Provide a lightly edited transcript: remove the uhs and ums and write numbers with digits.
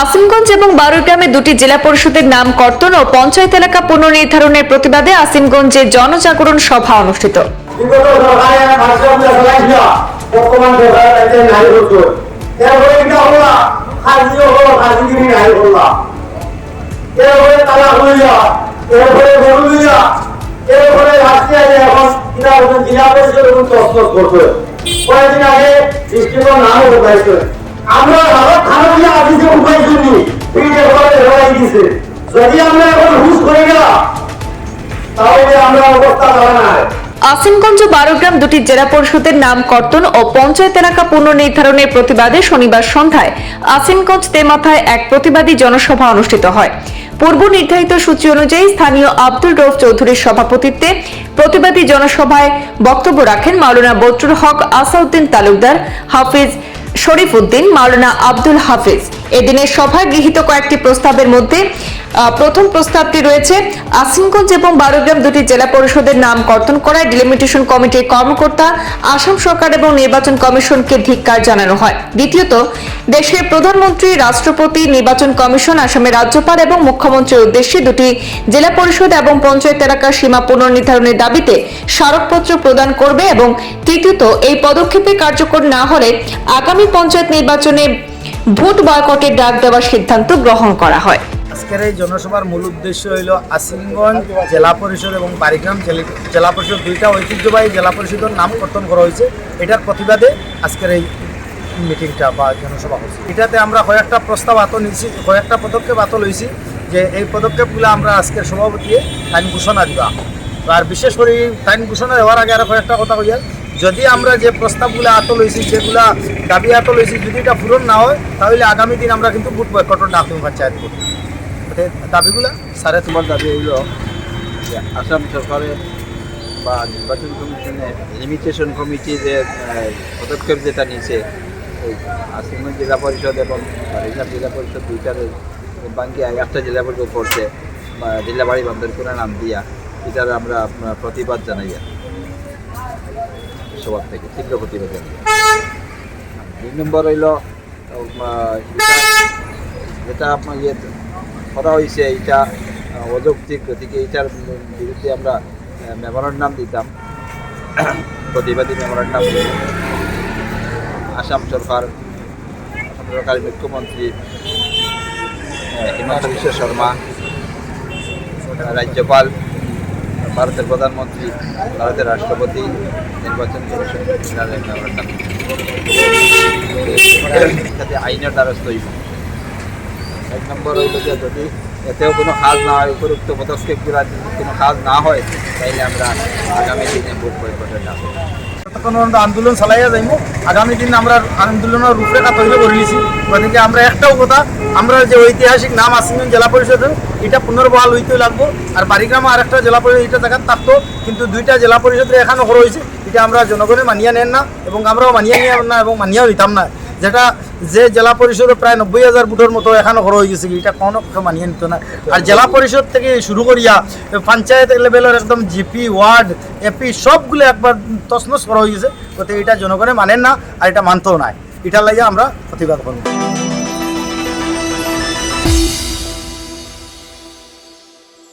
আসিমগঞ্জ এবং বারুইগ্রামে দুটি জেলা পরিষদের নাম কর্তন ও পঞ্চায়েত এলাকা পুনর্নির্ধারণের প্রতিবাদে আসিমগঞ্জে জনজাগরণ সভা অনুষ্ঠিত। কয়েকদিন আগে ডিস্ট্রিক্টের নাম উঠাইছে, আমরা খানা আদিতে উঠাইছি, যদি আমরা এখন হুশ করে গেলাম তাহলে আমরা অবস্থা দাঁড়ায়। আসিমগঞ্জ ও বারুইগ্রাম দুটি জেলা পরিষদের নাম কর্তন ও পঞ্চায়েত এলাকা পুনর্নির্ধারণের প্রতিবাদে শনিবার সন্ধ্যায় আসিমগঞ্জ তেমাথায় এক প্রতিবাদী জনসভা অনুষ্ঠিত হয়। পূর্ব নির্ধারিত সূচি অনুযায়ী স্থানীয় আব্দুল রউফ চৌধুরীর সভাপতিত্বে প্রতিবাদী জনসভায় বক্তব্য রাখেন মাওলানা বদরুল হক, আসাউদ্দিন তালুকদার, হাফিজ শরীফ উদ্দিন, মাওলানা আব্দুল হাফিজ। এদিনের সভায় গৃহীত কয়েকটি প্রস্তাবের মধ্যে প্রথম প্রস্তাবটি রয়েছে আসিমগঞ্জ এবং বারুইগ্রাম দুটি জেলা পরিষদের নাম কর্তন করায় ডিলিমিটেশন কমিটির কর্মকর্তা, আসাম সরকার এবং নির্বাচন কমিশনকে ধিক্কার জানানো হয়। দ্বিতীয়ত, দেশের প্রধানমন্ত্রী, রাষ্ট্রপতি, নির্বাচন কমিশন, আসামের রাজ্যপাল এবং মুখ্যমন্ত্রীর উদ্দেশ্যে দুটি জেলা পরিষদ এবং পঞ্চায়েত এলাকার সীমা পুনর্নির্ধারণের দাবিতে স্মারকপত্র প্রদান করবে এবং তৃতীয়ত, এই পদক্ষেপে কার্যকর না হলে আগামী পঞ্চায়েত নির্বাচনে ভোট বয়কটের ডাক দেওয়ার সিদ্ধান্ত গ্রহণ করা হয়। আজকের এই জনসভার মূল উদ্দেশ্য হইল আসিমগঞ্জ জেলা পরিষদ এবং বারুইগ্রাম জেলা পরিষদ দুইটা ঐতিহ্যবাহী জেলা পরিষদের নাম কর্তন করা হয়েছে। এটার প্রতিবাদে আজকের এই মিটিংটা বা জনসভা হয়েছে। এটাতে আমরা কয়েকটা প্রস্তাব হাতে নিয়েছি, কয়েকটা পদক্ষেপ হাতে লইছি, যে এই পদক্ষেপগুলো আমরা আজকের সভাপতি টাইম ঘোষণা দিবা। আর বিশেষ করে টাইম ঘোষণা দেওয়ার আগে আরও কয়েকটা কথা কইয়া, যদি আমরা যে প্রস্তাবগুলো হাতে লইছি, যেগুলা দাবি হাতে লইছি, যদি এটা পূরণ না হয় তাহলে আগামী দিন আমরা কিন্তু ভোট বয়কটের ডাক পঞ্চায়েত করি। দাবিগুলা স্যারে তোমার দাবি হইল যে আসাম সরকারের বা নির্বাচন কমিশনের লিমিটেশন কমিটি যে পদক্ষেপ যেটা নিয়েছে, ওই আসিমগঞ্জ জেলা পরিষদ এবং বারুইগ্রাম জেলা পরিষদ দুইটার বাঙ্কি একটা জেলা পরিষদ করছে বা জেলা বাড়ি বন্ধের করে নাম দিয়া, এটার আমরা প্রতিবাদ জানাই সবার থেকে, তীব্র প্রতিবাদ জানাই। 2 নম্বর হইল যেটা আপনার ইয়ে করা হয়েছে, এটা অযৌক্তিক, গতিকে এটার বিরুদ্ধে আমরা মেমোরান্ডাম দিতাম, প্রতিবাদী মেমোরান্ডাম দিই। আসাম সরকারের মুখ্যমন্ত্রী হিমন্ত বিশ্ব শর্মা, রাজ্যপাল, ভারতের প্রধানমন্ত্রী, ভারতের রাষ্ট্রপতি, নির্বাচন কমিশন মেমোরান্ডাম যাতে আইনের দ্বারস্থ হইব। 1 নম্বর হইল যে যদি এতেও কোনো কাজ না হয়, উপযুক্ত পদক্ষেপগুলো কোনো কাজ না হয়, তাইলে আমরা আগামী দিনে ভোট বয়কটের ডাক আন্দোলন চালাইয়া যাইব। আগামী দিন আমরা আন্দোলনের রূপরেখা তৈরি করে নিয়েছি। গতিকে আমরা একটাও কথা, আমরা যে ঐতিহাসিক নাম আসিমগঞ্জ জেলা পরিষদ, এটা পুনর্বহাল হইতে লাগবো। আর বারুইগ্রামে আর একটা জেলা পরিষদ এটা জায়গা থাকতো, কিন্তু দুইটা জেলা পরিষদের এখানে করা হয়েছে। এটা আমরা জনগণে মানিয়ে নেন না এবং আমরাও মানিয়ে নিলাম না এবং মানিয়েও নিতাম না। যেটা যে জেলা পরিষদে প্রায় 90,000 ভোটের মতো এখানে করা হয়ে গেছে, এটা কোনো মানিয়ে নিত না। আর জেলা পরিষদ থেকে শুরু করিয়া পঞ্চায়েত লেভেলের একদম জিপি, ওয়ার্ড, এপি সবগুলো একবার তছনছ করা হয়ে গেছে। গতিকে এটা জনগণে মানেন না আর এটা মানতেও নাই। এটার লাগে আমরা প্রতিবাদ করব।